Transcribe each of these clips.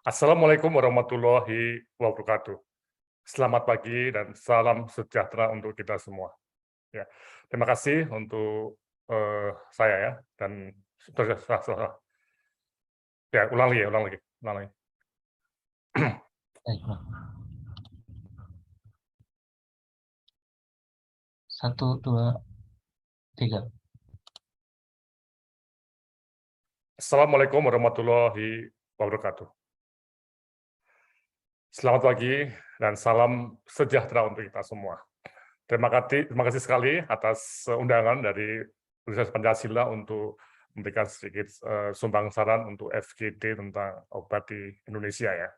Assalamualaikum warahmatullahi wabarakatuh. Selamat pagi dan salam sejahtera untuk kita semua. Ya, terima kasih untuk saya ya dan ya ulang lagi ya, ulang lagi, ulang lagi. Baik, Bang. 1, 2, 3. Assalamualaikum warahmatullahi wabarakatuh. Selamat pagi dan salam sejahtera untuk kita semua. Terima kasih sekali atas undangan dari Universitas Pancasila untuk memberikan sedikit sumbang saran untuk FGD tentang obat di Indonesia ya.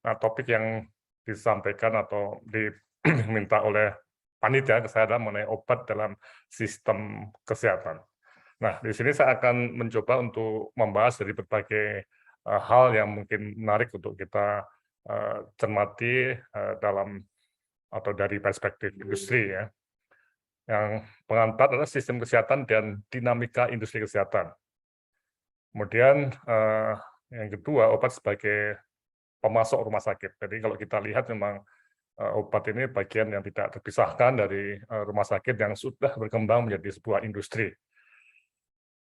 Nah, topik yang disampaikan atau diminta oleh panitia ke saya adalah mengenai obat dalam sistem kesehatan. Nah, di sini saya akan mencoba untuk membahas dari berbagai hal yang mungkin menarik untuk kita cermati dalam atau dari perspektif industri ya. Yang pengantar adalah sistem kesehatan dan dinamika industri kesehatan. Kemudian yang kedua, obat sebagai pemasok rumah sakit. Jadi kalau kita lihat memang obat ini bagian yang tidak terpisahkan dari rumah sakit yang sudah berkembang menjadi sebuah industri.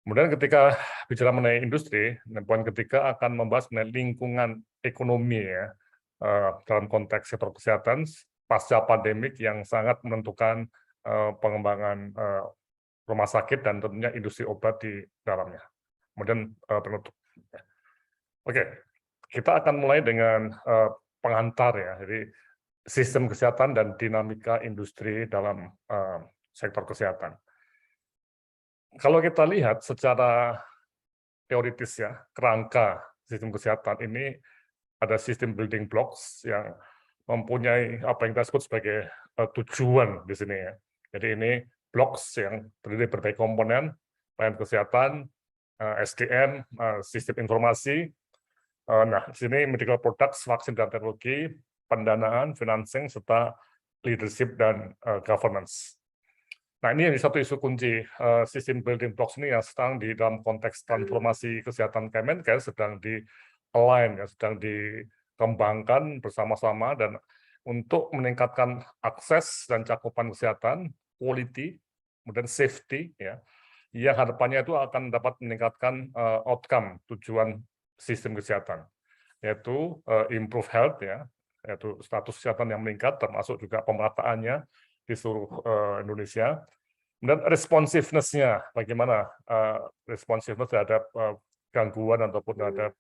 Kemudian ketika bicara mengenai industri, poin ketiga akan membahas mengenai lingkungan ekonomi ya, dalam konteks sektor kesehatan pasca pandemik yang sangat menentukan pengembangan rumah sakit dan tentunya industri obat di dalamnya. Kemudian penutup. Oke, kita akan mulai dengan pengantar ya, jadi sistem kesehatan dan dinamika industri dalam sektor kesehatan. Kalau kita lihat secara teoritis ya, kerangka sistem kesehatan ini ada sistem building blocks yang mempunyai apa yang kita sebut sebagai tujuan di sini ya. Jadi ini blocks yang terdiri dari berbagai komponen, pelayanan kesehatan, SDM, sistem informasi. Nah, di sini medical products, vaksin dan teknologi, pendanaan, financing, serta leadership dan governance. Nah, ini yang satu isu kunci sistem building blocks ini yang sedang di dalam konteks transformasi kesehatan Kemenkes sedang di-align, ya, sedang dikembangkan bersama-sama dan untuk meningkatkan akses dan cakupan kesehatan, quality, kemudian safety, ya, yang harapannya itu akan dapat meningkatkan outcome, tujuan sistem kesehatan, yaitu improve health, ya, yaitu status kesehatan yang meningkat, termasuk juga pemerataannya di seluruh Indonesia. Dan responsiveness-nya, bagaimana responsiveness terhadap gangguan ataupun terhadap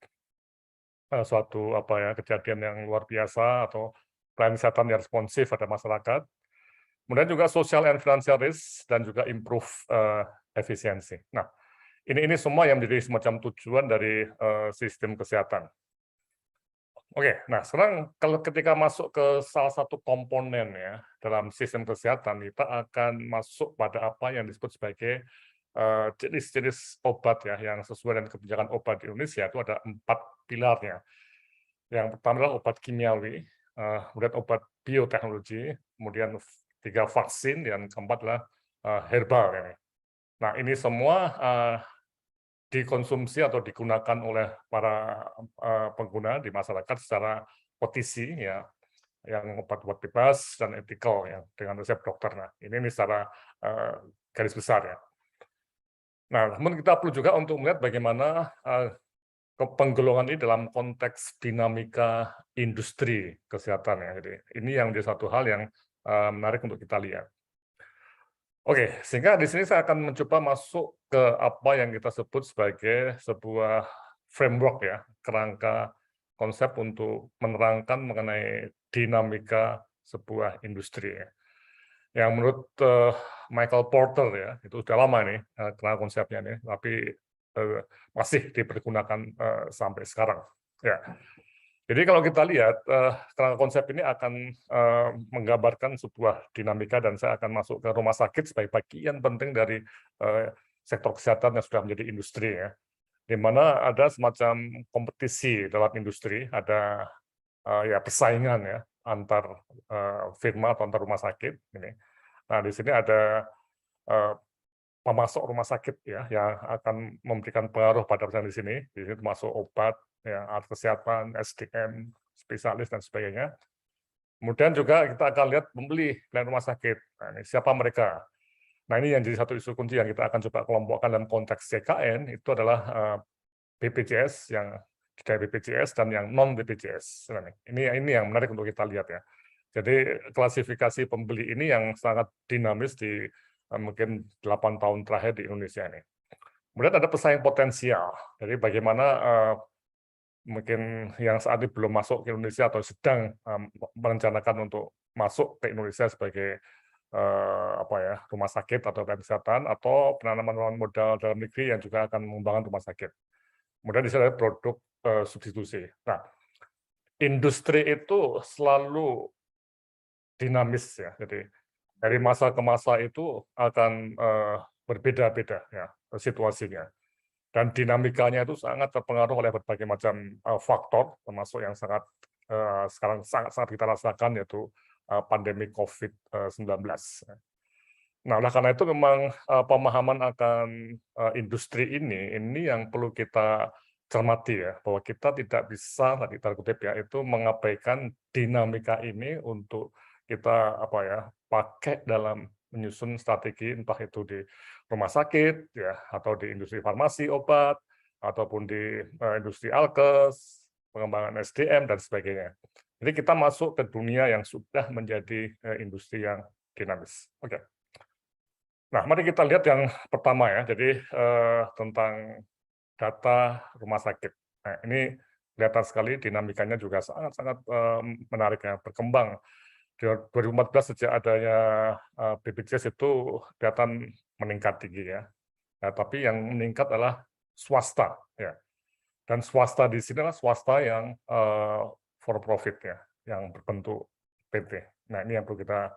suatu kejadian yang luar biasa atau pelayanan kesehatan yang responsif pada masyarakat. Kemudian juga social and financial risk dan juga improve efisiensi. Nah, ini semua yang menjadi semacam tujuan dari sistem kesehatan. Oke, nah sekarang kalau ketika masuk ke salah satu komponen ya dalam sistem kesehatan, kita akan masuk pada apa yang disebut sebagai jenis-jenis obat ya yang sesuai dengan kebijakan obat di Indonesia itu ada 4 pilarnya. Yang pertama adalah obat kimiawi, kemudian obat bioteknologi, kemudian 3 vaksin, dan keempat adalah herbal ini. Nah, ini semua dikonsumsi atau digunakan oleh para pengguna di masyarakat secara petisi ya, yang obat-obat bebas dan etikal ya dengan resep dokter. Nah, ini secara garis besar ya. Nah, namun kita perlu juga untuk melihat bagaimana penggolongan ini dalam konteks dinamika industri kesehatan ya. Jadi ini yang menjadi satu hal yang menarik untuk kita lihat. Oke, sehingga di sini saya akan mencoba masuk ke apa yang kita sebut sebagai sebuah framework ya, kerangka konsep untuk menerangkan mengenai dinamika sebuah industri ya. Yang menurut Michael Porter ya, itu sudah lama nih kerangka konsepnya nih, tapi masih dipergunakan sampai sekarang. Ya. Jadi kalau kita lihat kerangka konsep ini akan menggambarkan sebuah dinamika dan saya akan masuk ke rumah sakit sebagai bagian penting dari sektor kesehatan yang sudah menjadi industri ya. Di mana ada semacam kompetisi dalam industri, ada ya persaingan ya antar firma atau antar rumah sakit ini. Nah, di sini ada pemasok rumah sakit ya yang akan memberikan pengaruh pada perusahaan di sini termasuk obat, ya, alat kesehatan, SDM, spesialis dan sebagainya. Kemudian juga kita akan lihat pembeli pilihan rumah sakit. Nah, ini siapa mereka? Nah, ini yang jadi satu isu kunci yang kita akan coba kelompokkan dalam konteks CKN, itu adalah BPJS, yang dari BPJS dan yang non BPJS. Nah, ini yang menarik untuk kita lihat ya. Jadi klasifikasi pembeli ini yang sangat dinamis di mungkin 8 tahun terakhir di Indonesia ini. Kemudian ada pesaing potensial. Jadi bagaimana mungkin yang saat ini belum masuk ke Indonesia atau sedang merencanakan untuk masuk ke Indonesia sebagai rumah sakit atau kesehatan atau penanaman modal dalam negeri yang juga akan mengembangkan rumah sakit. Kemudian di sini ada produk substitusi. Nah, industri itu selalu dinamis ya. Jadi dari masa ke masa itu akan berbeda-beda ya situasinya. Dan dinamikanya itu sangat terpengaruh oleh berbagai macam faktor, termasuk yang sekarang sangat kita rasakan, yaitu pandemi COVID-19. Nah, oleh karena itu memang pemahaman akan industri ini yang perlu kita cermati ya, bahwa kita tidak bisa, tadi tanda kutip ya, itu mengabaikan dinamika ini untuk kita pakai dalam menyusun strategi, entah itu di rumah sakit ya, atau di industri farmasi obat, ataupun di industri alkes, pengembangan SDM dan sebagainya. Jadi kita masuk ke dunia yang sudah menjadi industri yang dinamis. Oke. Nah, mari kita lihat yang pertama ya. Jadi tentang data rumah sakit. Nah, ini kelihatan sekali dinamikanya juga sangat-sangat menarik ya, berkembang. Di 2014 sejak adanya BPJS itu kelihatan meningkat tinggi ya. Nah, tapi yang meningkat adalah swasta ya. Dan swasta di sini adalah swasta yang for profit ya, yang berbentuk PT. Nah, ini yang perlu kita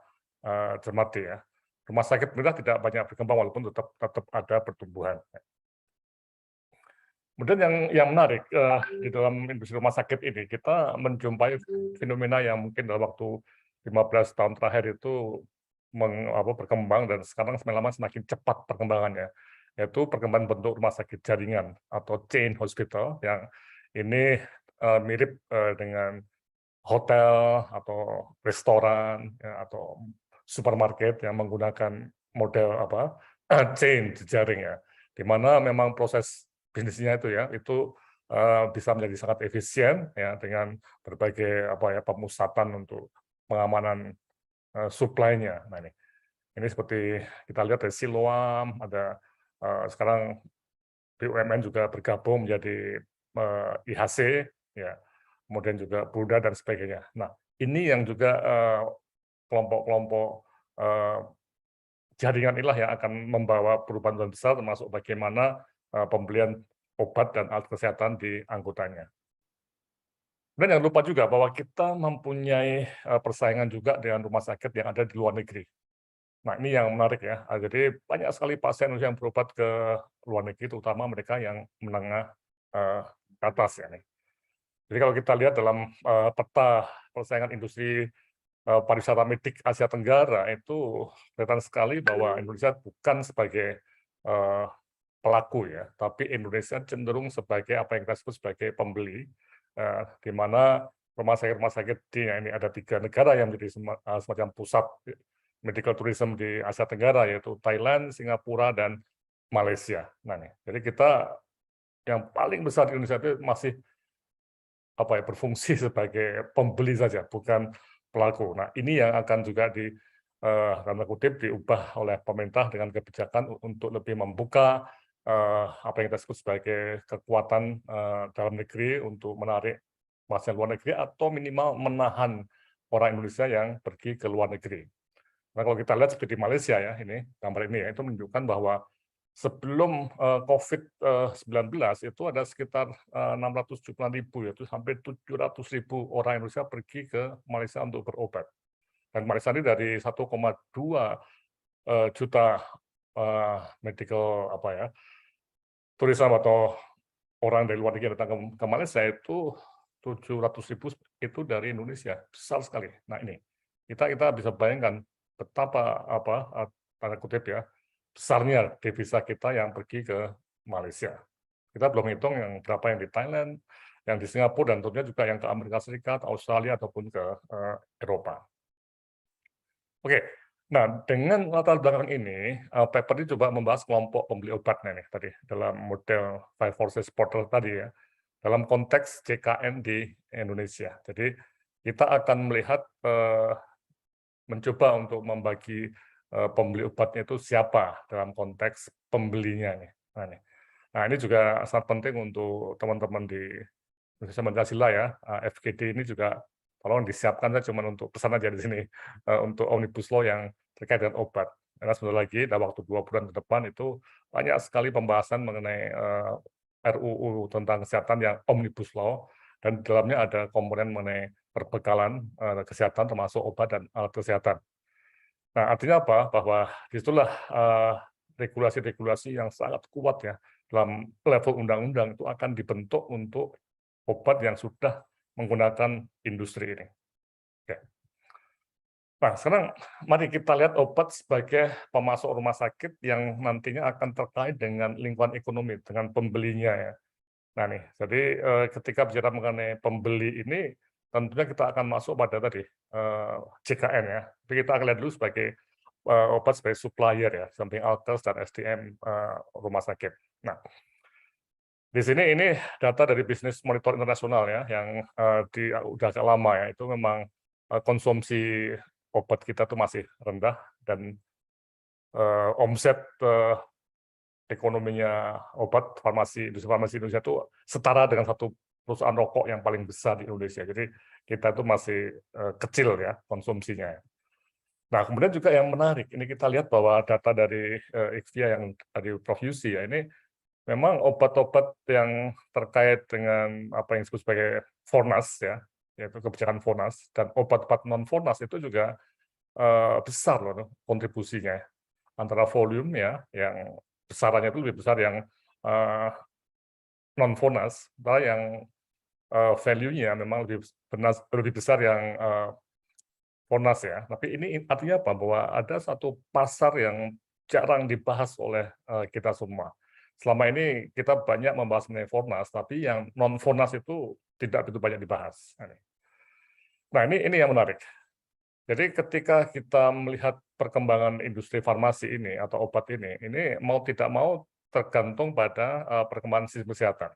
cermati ya. Rumah sakit pemerintah tidak banyak berkembang walaupun tetap ada pertumbuhan. Kemudian yang menarik di dalam industri rumah sakit ini, kita menjumpai fenomena yang mungkin dalam waktu 15 tahun terakhir itu berkembang dan sekarang semakin cepat perkembangannya, yaitu perkembangan bentuk rumah sakit jaringan atau chain hospital yang ini mirip dengan hotel atau restoran ya, atau supermarket yang menggunakan model chain jejaring ya, di mana memang proses bisnisnya itu bisa menjadi sangat efisien ya dengan berbagai pemusatan untuk pengamanan supply-nya. Nah, ini seperti kita lihat dari Siloam, ada sekarang BUMN juga bergabung menjadi IHC ya, kemudian juga Buddha dan sebagainya. Nah, ini yang juga kelompok-kelompok jaringan inilah yang akan membawa perubahan besar, termasuk bagaimana pembelian obat dan alat kesehatan di anggotanya. Dan jangan lupa juga bahwa kita mempunyai persaingan juga dengan rumah sakit yang ada di luar negeri. Nah, ini yang menarik ya. Jadi banyak sekali pasien yang berobat ke luar negeri, terutama mereka yang menengah ke atas ya. Jadi kalau kita lihat dalam peta persaingan industri pariwisata medik Asia Tenggara itu kelihatan sekali bahwa Indonesia bukan sebagai pelaku ya, tapi Indonesia cenderung sebagai apa yang kita sebut sebagai pembeli, di mana rumah sakit ini ada 3 negara yang menjadi semacam pusat medical tourism di Asia Tenggara, yaitu Thailand, Singapura, dan Malaysia. Nah, jadi kita yang paling besar di Indonesia itu masih berfungsi sebagai pembeli saja, bukan pelaku. Nah, ini yang akan juga tanda kutip diubah oleh pemerintah dengan kebijakan untuk lebih membuka apa yang kita sebut sebagai kekuatan dalam negeri untuk menarik pasien luar negeri atau minimal menahan orang Indonesia yang pergi ke luar negeri. Nah, kalau kita lihat seperti di Malaysia ya, ini gambar ini ya, itu menunjukkan bahwa sebelum COVID-19 itu ada sekitar 670.000, yaitu hampir 700.000 orang Indonesia pergi ke Malaysia untuk berobat. Dan Malaysia ini dari 1,2 juta medical turisme atau orang dari luar negeri yang datang ke Malaysia itu 700.000 itu dari Indonesia, besar sekali. Nah, ini kita bisa bayangkan betapa tanda kutip ya, besarnya devisa kita yang pergi ke Malaysia. Kita belum hitung yang berapa yang di Thailand, yang di Singapura dan tentunya juga yang ke Amerika Serikat, Australia ataupun ke Eropa. Oke, nah dengan latar belakang ini, paper ini coba membahas kelompok pembeli obatnya nih tadi dalam model Five Forces Portal tadi ya, dalam konteks JKN di Indonesia. Jadi kita akan melihat mencoba untuk membagi pembeli obatnya itu siapa dalam konteks pembelinya nih. Nah, ini juga sangat penting untuk teman-teman di Indonesia Pancasila ya, FGD ini juga tolong disiapkan saja cuma untuk pesan aja di sini, untuk Omnibus Law yang terkait dengan obat. Karena sebentar lagi dalam waktu 2 bulan ke depan itu banyak sekali pembahasan mengenai RUU tentang kesehatan yang Omnibus Law, dan di dalamnya ada komponen mengenai perbekalan kesehatan termasuk obat dan alat kesehatan. Nah, artinya apa? Bahwa disitulah regulasi-regulasi yang sangat kuat ya dalam level undang-undang itu akan dibentuk untuk obat yang sudah menggunakan industri ini. Oke. Nah, sekarang mari kita lihat obat sebagai pemasok rumah sakit yang nantinya akan terkait dengan lingkungan ekonomi, dengan pembelinya ya. Nah nih, jadi ketika bicara mengenai pembeli ini, tentunya kita akan masuk pada tadi, JKN ya. Tapi kita akan lihat dulu sebagai obat sebagai supplier ya, samping Alkes dan SDM rumah sakit. Nah, di sini ini data dari Business Monitor Internasional ya, yang udah agak lama ya, itu memang konsumsi obat kita tuh masih rendah dan omset ekonominya obat industri farmasi Indonesia itu setara dengan satu perusahaan rokok yang paling besar di Indonesia. Jadi kita itu masih kecil ya konsumsinya. Nah, kemudian juga yang menarik, ini kita lihat bahwa data dari IQVIA yang dari Prof. Yussi ya, ini memang obat-obat yang terkait dengan apa yang disebut sebagai FORNAS ya, yaitu kebijakan FORNAS, dan obat-obat non-FORNAS itu juga besar loh kontribusinya. Antara volume ya, yang besarannya itu lebih besar yang non-FORNAS, yang value-nya memang lebih besar yang FORNAS ya. Tapi ini artinya apa? Bahwa ada satu pasar yang jarang dibahas oleh kita semua. Selama ini kita banyak membahas mengenai FORNAS, tapi yang non-FORNAS itu tidak begitu banyak dibahas. Nah, ini yang menarik. Jadi ketika kita melihat perkembangan industri farmasi ini atau obat ini mau tidak mau tergantung pada perkembangan sistem kesehatan.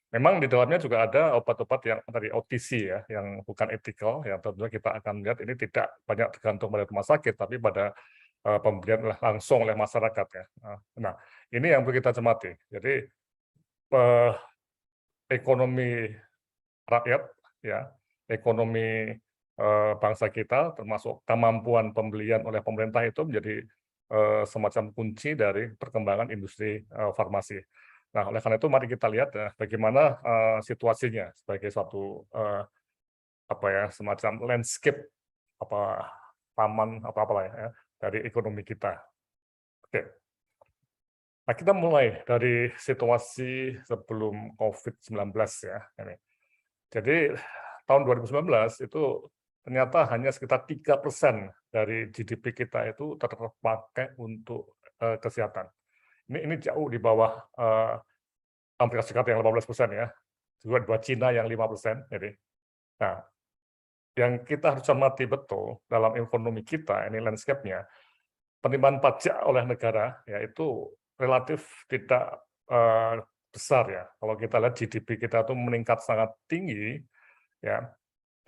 Memang di dalamnya juga ada obat-obat yang tadi OTC ya, yang bukan etikal, yang tentunya kita akan lihat ini tidak banyak tergantung pada rumah sakit, tapi pada pembelian langsung oleh masyarakat ya. Nah, ini yang perlu kita cermati. Jadi ekonomi rakyat ya, ekonomi bangsa kita, termasuk kemampuan pembelian oleh pemerintah itu menjadi semacam kunci dari perkembangan industri farmasi. Nah, oleh karena itu mari kita lihat bagaimana situasinya sebagai suatu apa ya, semacam landscape apa taman apa apalah ya dari ekonomi kita. Oke. Nah, kita mulai dari situasi sebelum COVID-19 ya. Jadi tahun 2019 itu ternyata hanya sekitar 3% dari GDP kita itu terpakai untuk kesehatan. Ini jauh di bawah Amerika Serikat yang 18% ya, juga buat Cina yang 5%. Jadi, nah, yang kita harus cermati betul dalam ekonomi kita, ini landscape-nya, penerimaan pajak oleh negara yaitu relatif tidak besar ya. Kalau kita lihat GDP kita itu meningkat sangat tinggi, ya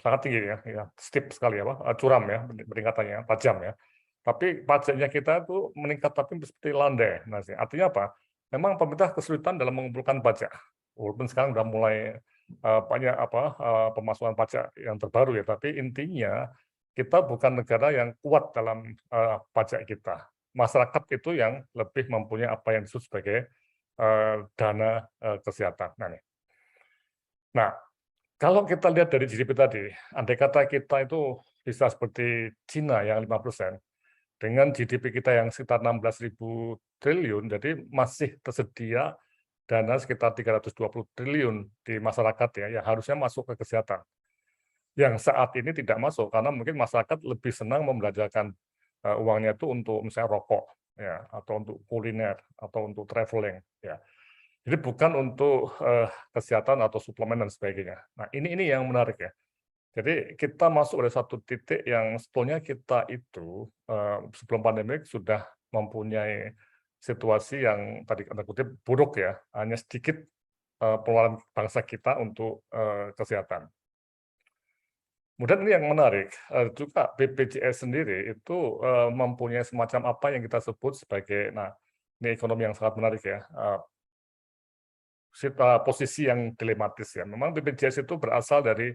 sangat tinggi ya steep sekali ya, curam ya peningkatannya, tajam ya. Tapi pajaknya kita itu meningkat tapi seperti landai. Nah, artinya apa? Memang pemerintah kesulitan dalam mengumpulkan pajak. Walaupun sekarang sudah mulai banyak pemasukan pajak yang terbaru ya, tapi intinya kita bukan negara yang kuat dalam pajak kita. Masyarakat itu yang lebih mempunyai apa yang disebut sebagai dana kesehatan. Nah, kalau kita lihat dari GDP tadi, andai kata kita itu bisa seperti Cina yang 5%, dengan GDP kita yang sekitar 16.000 triliun, jadi masih tersedia dana sekitar 320 triliun di masyarakat ya, yang harusnya masuk ke kesehatan. Yang saat ini tidak masuk, karena mungkin masyarakat lebih senang membelanjakan uangnya itu untuk misalnya rokok, ya, atau untuk kuliner, atau untuk traveling. Ya. Jadi bukan untuk kesehatan atau suplemen dan sebagainya. Nah, ini yang menarik ya. Jadi kita masuk pada satu titik yang sebetulnya kita itu sebelum pandemi sudah mempunyai situasi yang tadi kata kutip buruk ya, hanya sedikit pengeluaran bangsa kita untuk kesehatan. Kemudian ini yang menarik, juga BPJS sendiri itu mempunyai semacam apa yang kita sebut sebagai, nah ini ekonomi yang sangat menarik ya, posisi yang dilematis ya. Memang BPJS itu berasal dari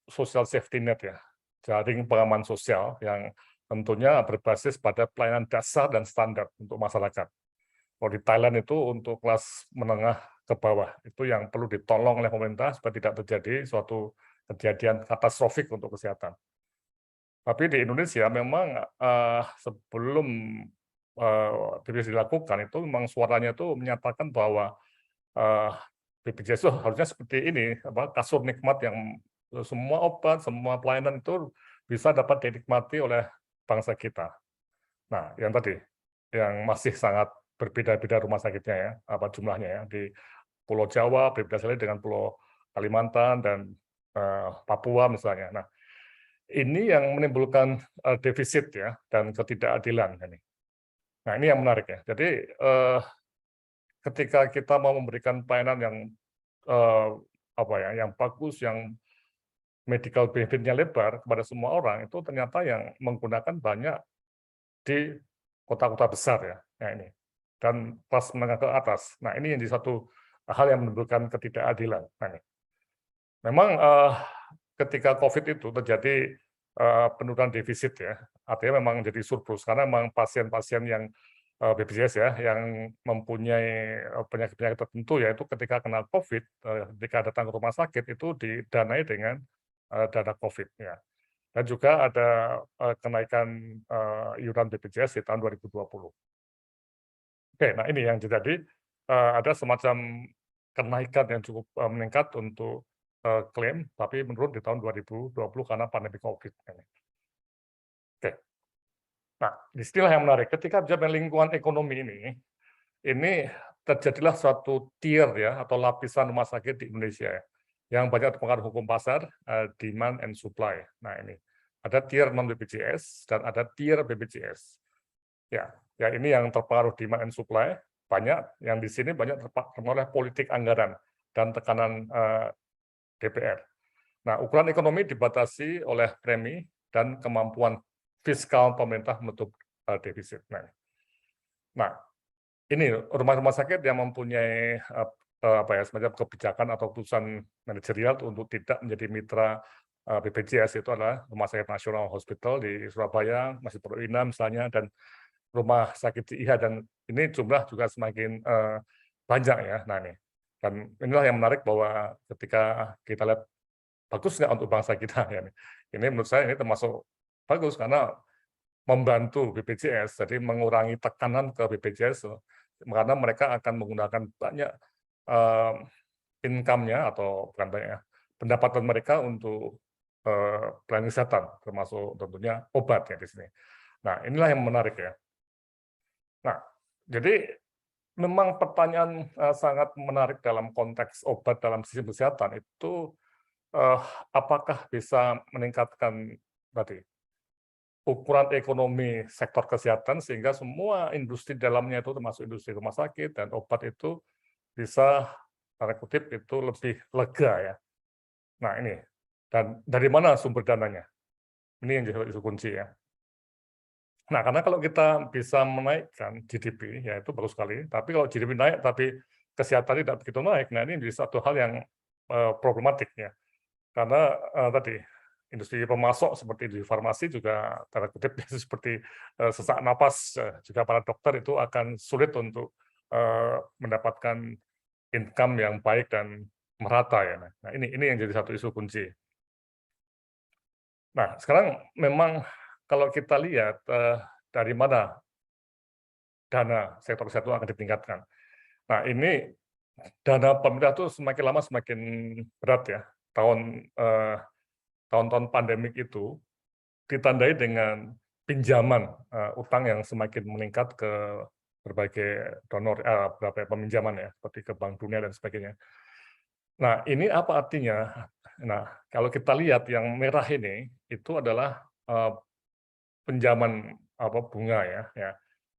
social safety net ya, jaring pengaman sosial yang tentunya berbasis pada pelayanan dasar dan standar untuk masyarakat. Kalau di Thailand itu untuk kelas menengah ke bawah, itu yang perlu ditolong oleh pemerintah supaya tidak terjadi suatu kejadian katastrofik untuk kesehatan. Tapi di Indonesia memang sebelum BPJS dilakukan itu memang suaranya itu menyatakan bahwa BPJS itu harusnya seperti ini, kasur nikmat yang semua obat, semua pelayanan itu bisa dapat dinikmati oleh bangsa kita. Nah, yang tadi, yang masih sangat berbeda-beda rumah sakitnya ya, jumlahnya ya, di Pulau Jawa berbeda sekali dengan Pulau Kalimantan dan Papua misalnya. Nah, ini yang menimbulkan defisit ya dan ketidakadilan ini. Nah, ini yang menarik ya. Jadi ketika kita mau memberikan pelayanan yang yang bagus, yang medical benefit-nya lebar kepada semua orang, itu ternyata yang menggunakan banyak di kota-kota besar ya. Nah ini, dan kelas menengah ke atas. Nah ini yang jadi satu hal yang menimbulkan ketidakadilan. Nah, ini. Memang ketika COVID itu terjadi penurunan defisit ya, artinya memang jadi surplus karena memang pasien-pasien yang BPJS ya, yang mempunyai penyakit-penyakit tertentu yaitu ketika kena COVID, ketika datang ke rumah sakit itu didanai dengan dana COVID ya. Dan juga ada kenaikan iuran BPJS di tahun 2020. Oke, nah ini yang jadi ada semacam kenaikan yang cukup meningkat untuk klaim, tapi menurun di tahun 2020 karena pandemi COVID ini. Oke. Nah, disinilah yang menarik. Ketika bicara lingkungan ekonomi ini terjadilah suatu tier ya atau lapisan rumah sakit di Indonesia ya, yang banyak terpengaruh hukum pasar, demand and supply. Nah ini ada tier non BPJS dan ada tier BPJS. Ya, ini yang terpengaruh demand and supply banyak, yang di sini banyak terpengaruh oleh politik anggaran dan tekanan DPR. Nah, ukuran ekonomi dibatasi oleh premi dan kemampuan fiskal pemerintah menutup defisit. Nah, ini rumah-rumah sakit yang mempunyai semacam kebijakan atau keputusan manajerial untuk tidak menjadi mitra BPJS itu adalah Rumah Sakit Nasional Hospital di Surabaya, Masjid Perwira misalnya, dan Rumah Sakit CIH, dan ini jumlah juga semakin banyak ya. Nah ini, dan inilah yang menarik bahwa ketika kita lihat bagus nggak untuk bangsa kita ya. Ini menurut saya ini termasuk bagus karena membantu BPJS, jadi mengurangi tekanan ke BPJS karena mereka akan menggunakan banyak income-nya atau bukan banyak ya, pendapatan mereka untuk pelayanan kesehatan, termasuk tentunya obat ya di sini. Nah, inilah yang menarik ya. Nah, jadi memang pertanyaan sangat menarik dalam konteks obat dalam sistem kesehatan itu apakah bisa meningkatkan tadi ukuran ekonomi sektor kesehatan sehingga semua industri dalamnya itu termasuk industri rumah sakit dan obat itu bisa tanda kutip itu lebih lega ya. Nah ini, dan dari mana sumber dananya? Ini yang jadi isu kunci ya. Nah karena kalau kita bisa menaikkan GDP ya itu bagus sekali. Tapi kalau GDP naik tapi kesehatan tidak begitu naik, nah ini menjadi satu hal yang problematik ya. Karena tadi industri pemasok seperti di farmasi juga tanda kutip seperti sesak napas, juga para dokter itu akan sulit untuk mendapatkan income yang baik dan merata ya. Nah ini yang jadi satu isu kunci. Nah sekarang memang kalau kita lihat dari mana dana sektor kesehatan akan ditingkatkan. Nah ini dana pemerintah itu semakin lama semakin berat ya. Tahun-tahun pandemik itu ditandai dengan pinjaman utang yang semakin meningkat ke berbagai donor, berbagai peminjaman ya, seperti ke Bank Dunia dan sebagainya. Nah, ini apa artinya? Nah, kalau kita lihat yang merah ini, itu adalah pinjaman bunga ya.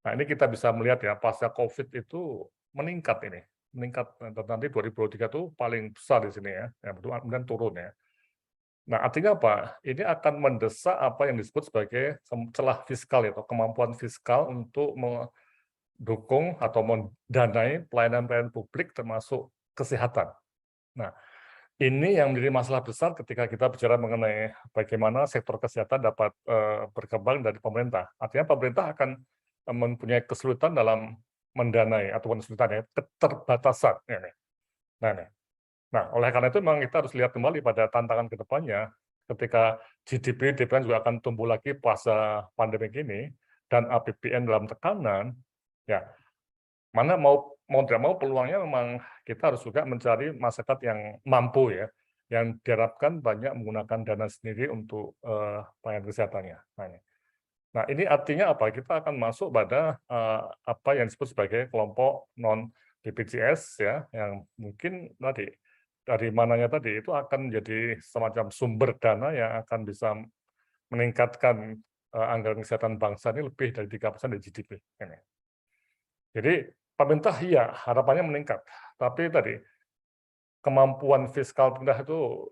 Nah, ini kita bisa melihat ya, pasca COVID itu meningkat ini, meningkat nanti 2023 itu paling besar di sini ya, kemudian turun ya. Nah, artinya apa? Ini akan mendesak apa yang disebut sebagai celah fiskal atau kemampuan fiskal untuk mendukung atau mendanai pelayanan-pelayanan publik termasuk kesehatan. Nah, ini yang menjadi masalah besar ketika kita bicara mengenai bagaimana sektor kesehatan dapat berkembang dari pemerintah. Artinya pemerintah akan mempunyai kesulitan dalam mendanai atau kesulitan ya, keterbatasan. Nah, nih. Nah, oleh karena itu memang kita harus lihat kembali pada tantangan ke depannya ketika GDP DPR juga akan tumbuh lagi pasca pandemi ini dan APBN dalam tekanan, ya mana mau tidak mau peluangnya memang kita harus juga mencari masyarakat yang mampu ya, yang diharapkan banyak menggunakan dana sendiri untuk pelayanan kesehatannya. Nah, ini artinya apa? Kita akan masuk pada apa yang disebut sebagai kelompok non BPJS ya, yang mungkin tadi dari mananya tadi itu akan menjadi semacam sumber dana yang akan bisa meningkatkan anggaran kesehatan bangsa ini lebih dari 3% dari GDP. Ini. Jadi pemerintah iya harapannya meningkat, tapi tadi kemampuan fiskal pemerintah itu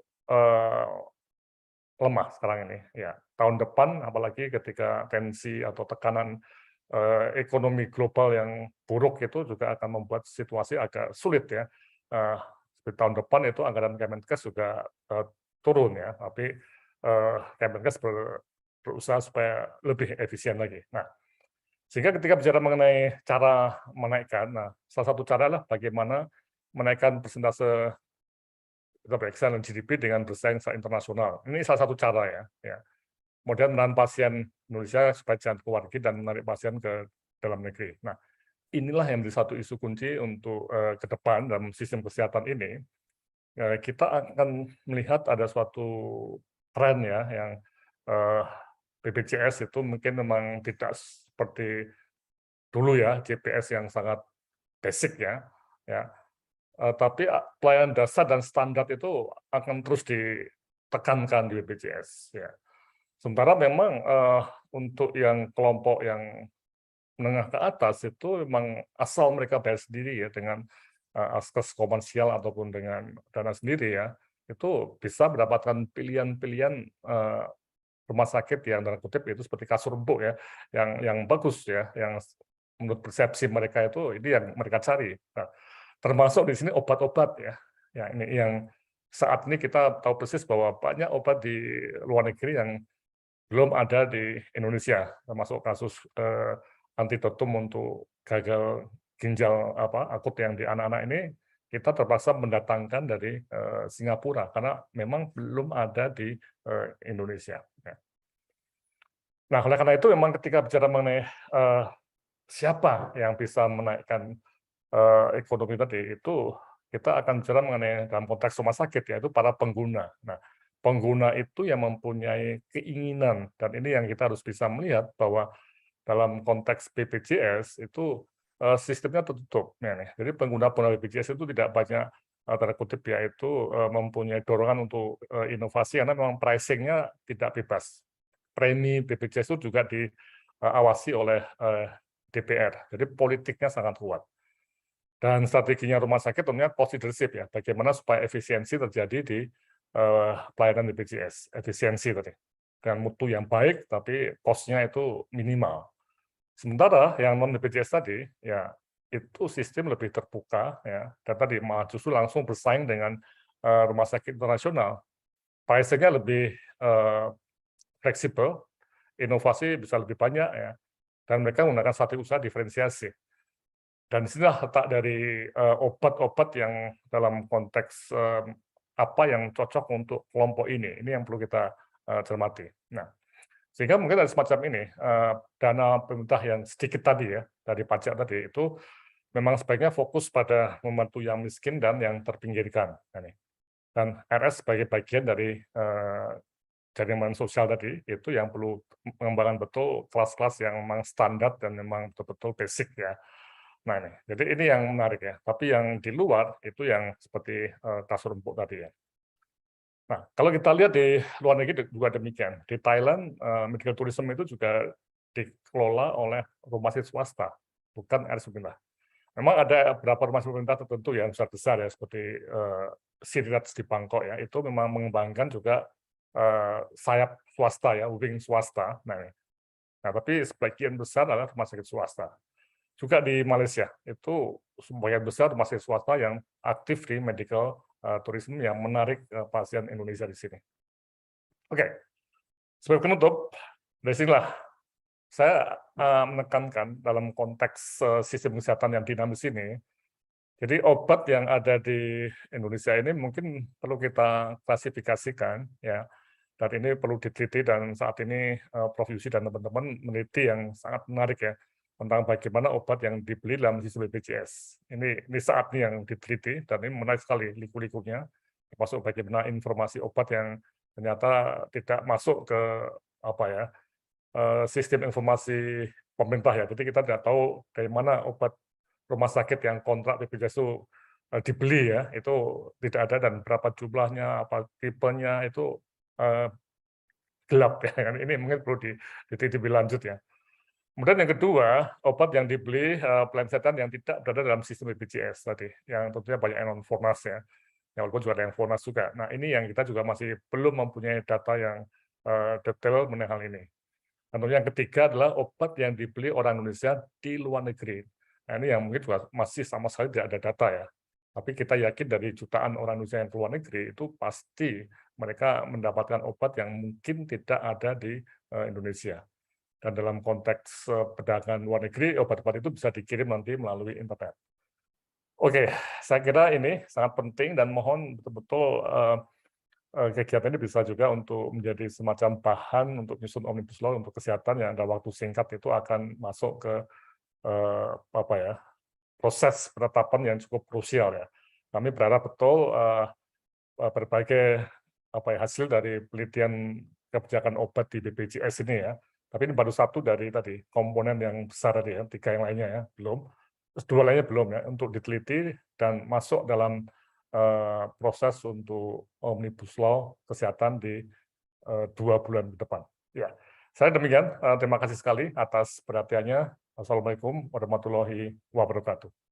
lemah sekarang ini. Ya, tahun depan apalagi ketika tensi atau tekanan ekonomi global yang buruk itu juga akan membuat situasi agak sulit ya. Seperti tahun depan itu anggaran Kemenkes juga turun ya, tapi Kemenkes berusaha supaya lebih efisien lagi. Nah, sehingga ketika bicara mengenai cara menaikkan, nah salah satu cara adalah bagaimana menaikkan persentase keberhasilan GDP dengan bersaing secara internasional. Ini salah satu cara ya. Kemudian menahan pasien Indonesia supaya jangan keluar negeri dan menarik pasien ke dalam negeri. Nah, inilah yang menjadi satu isu kunci untuk ke depan dalam sistem kesehatan ini. Kita akan melihat ada suatu tren ya yang BPJS itu mungkin memang tidak seperti dulu ya, JPS yang sangat basic ya. Tapi pelayanan dasar dan standar itu akan terus ditekankan di BPJS ya. Sementara memang untuk yang kelompok yang menengah ke atas itu memang asal mereka bayar sendiri ya dengan askes komersial ataupun dengan dana sendiri ya, itu bisa mendapatkan pilihan-pilihan rumah sakit yang dalam kutip itu seperti kasur empuk ya, yang bagus ya, yang menurut persepsi mereka itu ini yang mereka cari. Nah, termasuk di sini obat-obat ya ini yang saat ini kita tahu persis bahwa banyak obat di luar negeri yang belum ada di Indonesia, termasuk kasus antidotum untuk gagal ginjal akut yang di anak-anak ini, kita terpaksa mendatangkan dari Singapura karena memang belum ada di Indonesia. Ya. Nah, oleh karena itu memang ketika bicara mengenai siapa yang bisa menaikkan ekonomi tadi, itu kita akan bicara mengenai dalam konteks rumah sakit, yaitu para pengguna. Nah, pengguna itu yang mempunyai keinginan, dan ini yang kita harus bisa melihat bahwa dalam konteks BPJS itu sistemnya tertutup. Jadi pengguna-pengguna BPJS itu tidak banyak tanda kutip ya itu mempunyai dorongan untuk inovasi karena memang pricing-nya tidak bebas. Premi BPJS itu juga diawasi oleh DPR. Jadi politiknya sangat kuat. Dan strateginya rumah sakit tentunya cost leadership ya, bagaimana supaya efisiensi terjadi di pelayanan BPJS, efisiensi tadi. Dengan mutu yang baik, tapi cost-nya itu minimal. Sementara yang non BPJS tadi, ya itu sistem lebih terbuka, ya, dan tadi malah justru langsung bersaing dengan rumah sakit internasional. Pricing-nya lebih fleksibel, inovasi bisa lebih banyak, ya, dan mereka menggunakan strategi usaha diferensiasi. Dan disinilah letak dari obat-obat yang dalam konteks apa yang cocok untuk kelompok ini yang perlu kita cermati. Nah, sehingga mungkin ada semacam ini, dana pemerintah yang sedikit tadi ya, dari pajak tadi, itu memang sebaiknya fokus pada membantu yang miskin dan yang terpinggirkan. Dan RS sebagai bagian dari jaringan sosial tadi, itu yang perlu mengembangkan betul kelas-kelas yang memang standar dan memang betul-betul basic ya. Nah ini, jadi ini yang menarik ya. Tapi yang di luar itu yang seperti kasur empuk tadi ya. Nah, kalau kita lihat di luar negeri juga demikian. Di Thailand, medical tourism itu juga dikelola oleh rumah sakit swasta, bukan RSUD. Memang ada beberapa rumah sakit pemerintah tertentu yang besar-besar ya, seperti Siriraj di Bangkok ya, itu memang mengembangkan juga sayap swasta ya, wing swasta. Nah, tapi sebagian besar adalah rumah sakit swasta. Juga di Malaysia, itu sebagian besar rumah sakit swasta yang aktif di medical tourism yang menarik pasien Indonesia di sini. Oke, sebagai penutup, dari sinilah saya menekankan dalam konteks sistem kesehatan yang dinamis ini, jadi obat yang ada di Indonesia ini mungkin perlu kita klasifikasikan, ya, dan ini perlu diteliti dan saat ini Prof. Yusi dan teman-teman meneliti yang sangat menarik ya, tentang bagaimana obat yang dibeli dalam sistem BPJS. Ini saat ini yang diteliti dan ini menarik sekali liku-likunya, termasuk bagaimana informasi obat yang ternyata tidak masuk ke apa ya sistem informasi pemerintah ya. Jadi kita tidak tahu dari mana obat rumah sakit yang kontrak BPJS itu dibeli ya, itu tidak ada dan berapa jumlahnya, apa tipenya itu gelap ya kan. Ini mungkin perlu diteliti lebih lanjut ya. Kemudian yang kedua, obat yang dibeli pelesetan yang tidak berada dalam sistem BPJS tadi, yang tentunya banyak yang non Fornas ya, yang walaupun juga ada yang Fornas juga. Nah ini yang kita juga masih belum mempunyai data yang detail mengenai hal ini. Tentunya yang ketiga adalah obat yang dibeli orang Indonesia di luar negeri. Nah ini yang mungkin juga masih sama sekali tidak ada data ya. Tapi kita yakin dari jutaan orang Indonesia yang ke luar negeri itu pasti mereka mendapatkan obat yang mungkin tidak ada di Indonesia. Dan dalam konteks perdagangan luar negeri, obat-obat itu bisa dikirim nanti melalui internet. Oke, saya kira ini sangat penting dan mohon betul-betul kegiatan ini bisa juga untuk menjadi semacam bahan untuk nyusun Omnibus Law untuk kesehatan yang dalam waktu singkat itu akan masuk ke apa ya, proses penetapan yang cukup krusial ya. Kami berharap betul berbagai apa ya, hasil dari penelitian kebijakan obat di BPJS ini ya. Tapi ini baru satu dari tadi komponen yang besar tadi ya, 3 yang lainnya ya, belum. Terus 2 lainnya belum ya, untuk diteliti dan masuk dalam proses untuk Omnibus Law kesehatan di 2 bulan ke depan. Ya, saya demikian. Terima kasih sekali atas perhatiannya. Assalamualaikum warahmatullahi wabarakatuh.